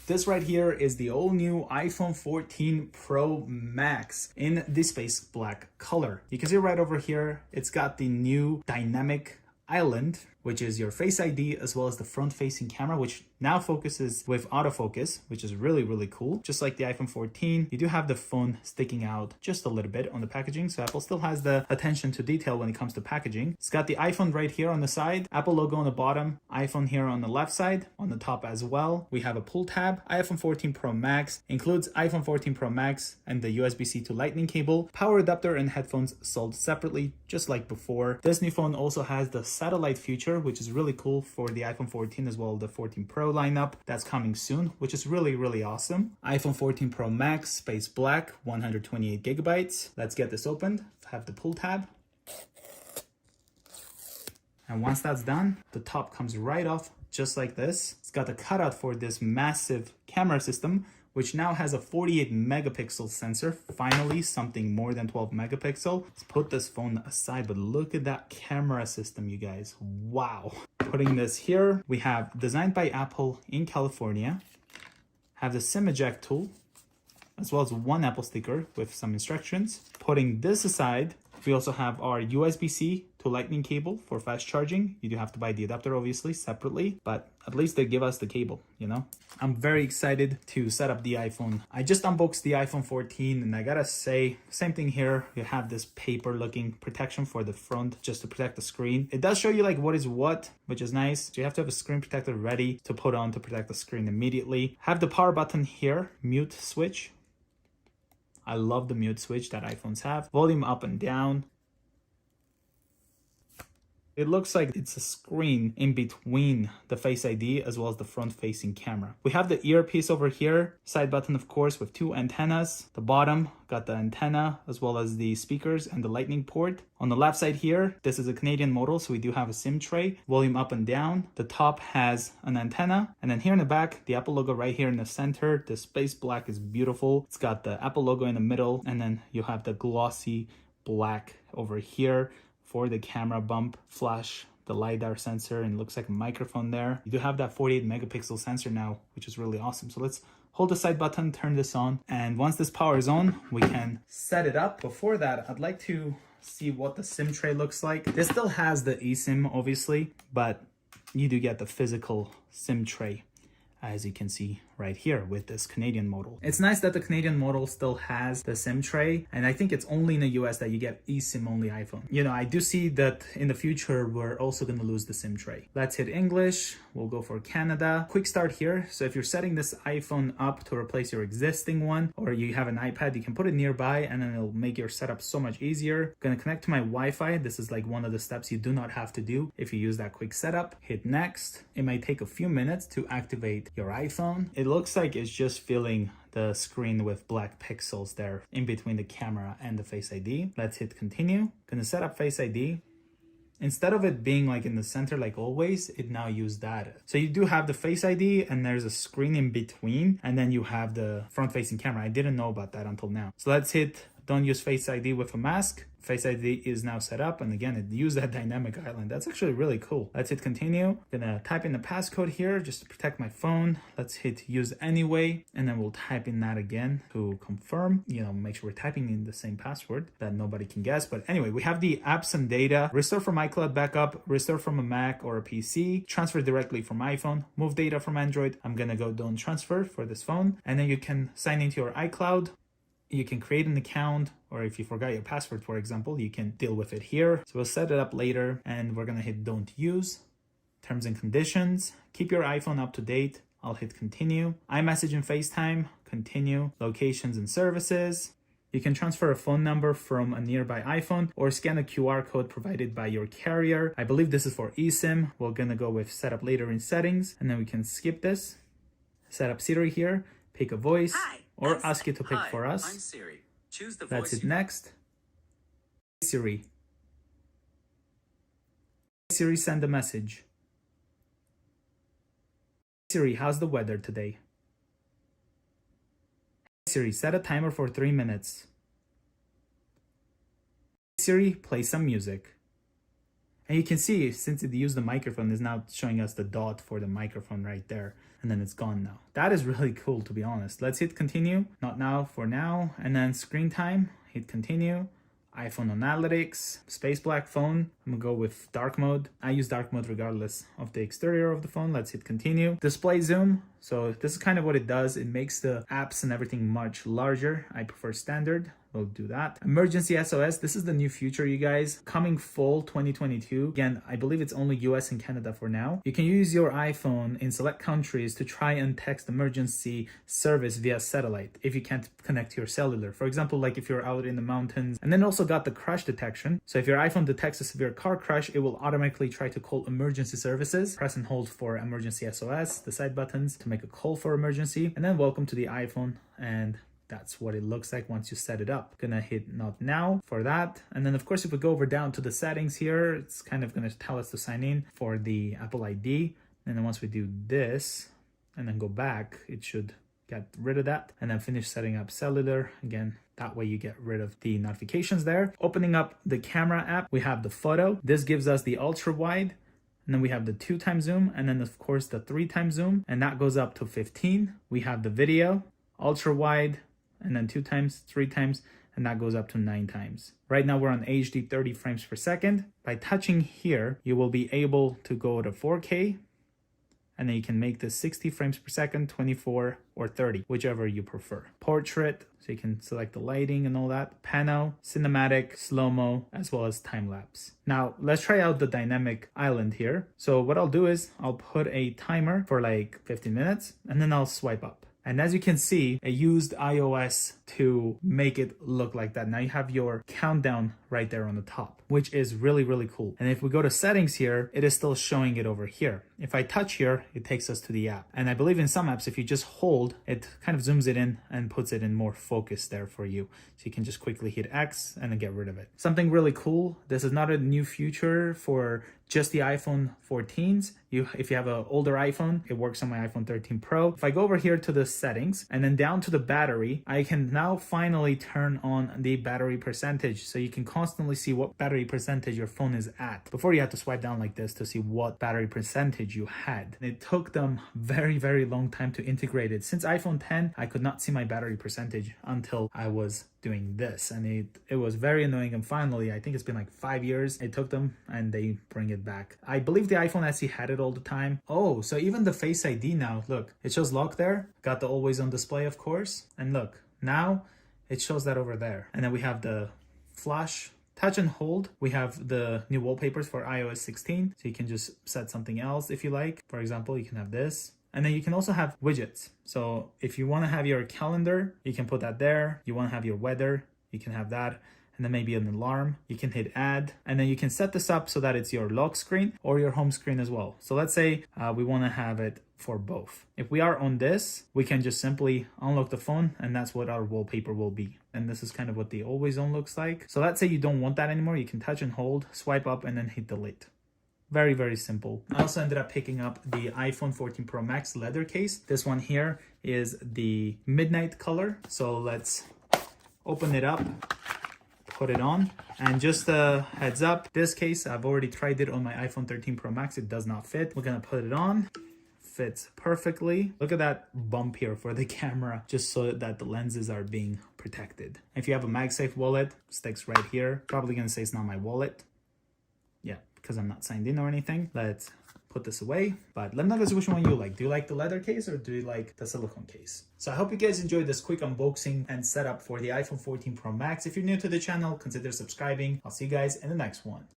This right here is the all new iPhone 14 Pro Max in the space black color. You can see right over here, it's got the new dynamic island, which is your Face ID, as well as the front facing camera, which now focuses with autofocus, which is really, really cool. Just like the iPhone 14, you do have the phone sticking out just a little bit on the packaging. So Apple still has the attention to detail when it comes to packaging. It's got the iPhone right here on the side, Apple logo on the bottom, iPhone here on the left side, on the top as well. We have a pull tab. iPhone 14 Pro Max includes iPhone 14 Pro Max and the USB-C to Lightning cable, power adapter and headphones sold separately, just like before. This new phone also has the satellite feature, which is really cool for the iPhone 14 as well as the 14 Pro lineup. That's coming soon, which is really, really awesome. iPhone 14 Pro Max, space black, 128 gigabytes. Let's get this opened. Have the pull tab. And once that's done, the top comes right off just like this. It's got the cutout for this massive camera system, which now has a 48 megapixel sensor. Finally, something more than 12 megapixel. Let's put this phone aside, but look at that camera system, you guys. Wow. Putting this here, we have designed by Apple in California. Have the SIM eject tool, as well as one Apple sticker with some instructions. Putting this aside, we also have our USB-C to Lightning cable for fast charging. You do have to buy the adapter, obviously, separately, but at least they give us the cable, you know? I'm very excited to set up the iPhone. I just unboxed the iPhone 14, and I gotta say, same thing here. You have this paper-looking protection for the front just to protect the screen. It does show you like what is what, which is nice. So you have to have a screen protector ready to put on to protect the screen immediately. Have the power button here, mute switch. I love the mute switch that iPhones have. Volume up and down. It looks like it's a screen in between the Face ID as well as the front-facing camera. We have the earpiece over here, side button of course with two antennas. The bottom got the antenna as well as the speakers and the lightning port. On the left side here, this is a Canadian model, so we do have a SIM tray, volume up and down. The top has an antenna, and then here in the back, the Apple logo right here in the center. The space black is beautiful. It's got the Apple logo in the middle, and then you have the glossy black over here for the camera bump, flash, the LiDAR sensor, and it looks like a microphone there. You do have that 48 megapixel sensor now, which is really awesome. So let's hold the side button, turn this on, and once this power is on, we can set it up. Before that, I'd like to see what the SIM tray looks like. This still has the eSIM, obviously, but you do get the physical SIM tray, as you can see right here with this Canadian model. It's nice that the Canadian model still has the SIM tray, and I think it's only in the US that you get eSIM only iPhone. You know, I do see that in the future, we're also gonna lose the SIM tray. Let's hit English. We'll go for Canada. Quick start here. So if you're setting this iPhone up to replace your existing one, or you have an iPad, you can put it nearby and then it'll make your setup so much easier. Gonna connect to my Wi-Fi. This is like one of the steps you do not have to do if you use that quick setup. Hit next. It might take a few minutes to activate your iPhone. It looks like it's just filling the screen with black pixels there in between the camera and the Face ID. Let's hit continue. Gonna set up Face ID. Instead of it being like in the center like always, it now used that. So you do have the Face ID and there's a screen in between, and then you have the front facing camera. I didn't know about that until now. So let's hit don't use Face ID with a mask. Face ID is now set up, and again, it used that dynamic island. That's actually really cool. Let's hit continue. Gonna type in the passcode here just to protect my phone. Let's hit use anyway, and then we'll type in that again to confirm. You know, make sure we're typing in the same password that nobody can guess. But anyway, we have the apps and data, restore from iCloud backup, restore from a Mac or a PC, transfer directly from iPhone, move data from Android. I'm gonna go don't transfer for this phone, and then you can sign into your iCloud. You can create an account, or if you forgot your password, for example, you can deal with it here. So we'll set it up later, and we're gonna hit don't use. Terms and conditions, keep your iPhone up to date. I'll hit continue. iMessage and FaceTime, continue. Locations and services. You can transfer a phone number from a nearby iPhone or scan a QR code provided by your carrier. I believe this is for eSIM. We're gonna go with setup later in settings, and then we can skip this. Set up Siri here, pick a voice. Hi. Or ask you to pick for us. I'm Siri. Choose the That's voice. it next. Siri. Siri, send a message. Siri, how's the weather today? Siri, set a timer for 3 minutes. Siri, play some music. And you can see, since it used the microphone, it's now showing us the dot for the microphone right there. And then it's gone now. That is really cool, to be honest. Let's hit continue. Not now, for now. And then screen time, hit continue. iPhone analytics, space black phone. I'm gonna go with dark mode. I use dark mode regardless of the exterior of the phone. Let's hit continue. Display zoom. So this is kind of what it does. It makes the apps and everything much larger. I prefer standard. We'll do that. Emergency SOS. This is the new feature, you guys. Coming fall 2022. Again, I believe it's only US and Canada for now. You can use your iPhone in select countries to try and text emergency service via satellite if you can't connect to your cellular. For example, like if you're out in the mountains. And then also got the crash detection. So if your iPhone detects a severe car crash, it will automatically try to call emergency services. Press and hold for emergency SOS, the side buttons to make a call for emergency. And then welcome to the iPhone, and that's what it looks like once you set it up. Gonna hit not now for that. And then of course, if we go over down to the settings here, it's kind of gonna tell us to sign in for the Apple ID. And then once we do this and then go back, it should get rid of that. And then finish setting up cellular. Again, that way you get rid of the notifications there. Opening up the camera app, we have the photo. This gives us the ultra wide. And then we have the 2x zoom, and then of course the 3x zoom, and that goes up to 15. We have the video, ultra wide, and then 2x, 3x, and that goes up to 9x. Right now we're on HD 30 frames per second. By touching here, you will be able to go to 4K, and then you can make this 60 frames per second, 24 or 30, whichever you prefer. Portrait, so you can select the lighting and all that. Pano, cinematic, slow-mo, as well as time-lapse. Now, let's try out the dynamic island here. So what I'll do is I'll put a timer for like 15 minutes, and then I'll swipe up. And as you can see, I used iOS to make it look like that. Now you have your countdown right there on the top, which is really, really cool. And if we go to settings here, it is still showing it over here. If I touch here, it takes us to the app. And I believe in some apps, if you just hold, it kind of zooms it in and puts it in more focus there for you. So you can just quickly hit X and then get rid of it. Something really cool. This is not a new feature for just the iPhone 14s. If you have an older iPhone, it works on my iPhone 13 Pro. If I go over here to the settings and then down to the battery, I can now finally turn on the battery percentage. So you can constantly see what battery percentage your phone is at. Before you had to swipe down like this to see what battery percentage you had. And it took them very, very long time to integrate it. Since iPhone 10, I could not see my battery percentage until I was doing this, and it was very annoying. And finally, I think it's been like 5 years it took them, and they bring it back. I believe the iPhone SE had it all the time. Oh, so even the Face ID now, look, it shows lock there, got the always on display, of course, and look, now it shows that over there. And then we have the flash, touch and hold. We have the new wallpapers for iOS 16, so you can just set something else if you like. For example, you can have this. And then you can also have widgets. So if you want to have your calendar, you can put that there. You want to have your weather, you can have that. And then maybe an alarm, you can hit add. And then you can set this up so that it's your lock screen or your home screen as well. So let's say we want to have it for both. If we are on this, we can just simply unlock the phone, and that's what our wallpaper will be. And this is kind of what the always on looks like. So let's say you don't want that anymore. You can touch and hold, swipe up, and then hit delete. Very, very simple. I also ended up picking up the iPhone 14 Pro Max leather case. This one here is the midnight color. So let's open it up, put it on. And just a heads up, this case, I've already tried it on my iPhone 13 Pro Max. It does not fit. We're gonna put it on. Fits perfectly. Look at that bump here for the camera, just so that the lenses are being protected. If you have a MagSafe wallet, sticks right here. Probably gonna say it's not my wallet. Yeah, because I'm not signed in or anything. Let's put this away. But let me know guys which one you like. Do you like the leather case or do you like the silicone case? So I hope you guys enjoyed this quick unboxing and setup for the iPhone 14 Pro Max. If you're new to the channel, consider subscribing. I'll see you guys in the next one.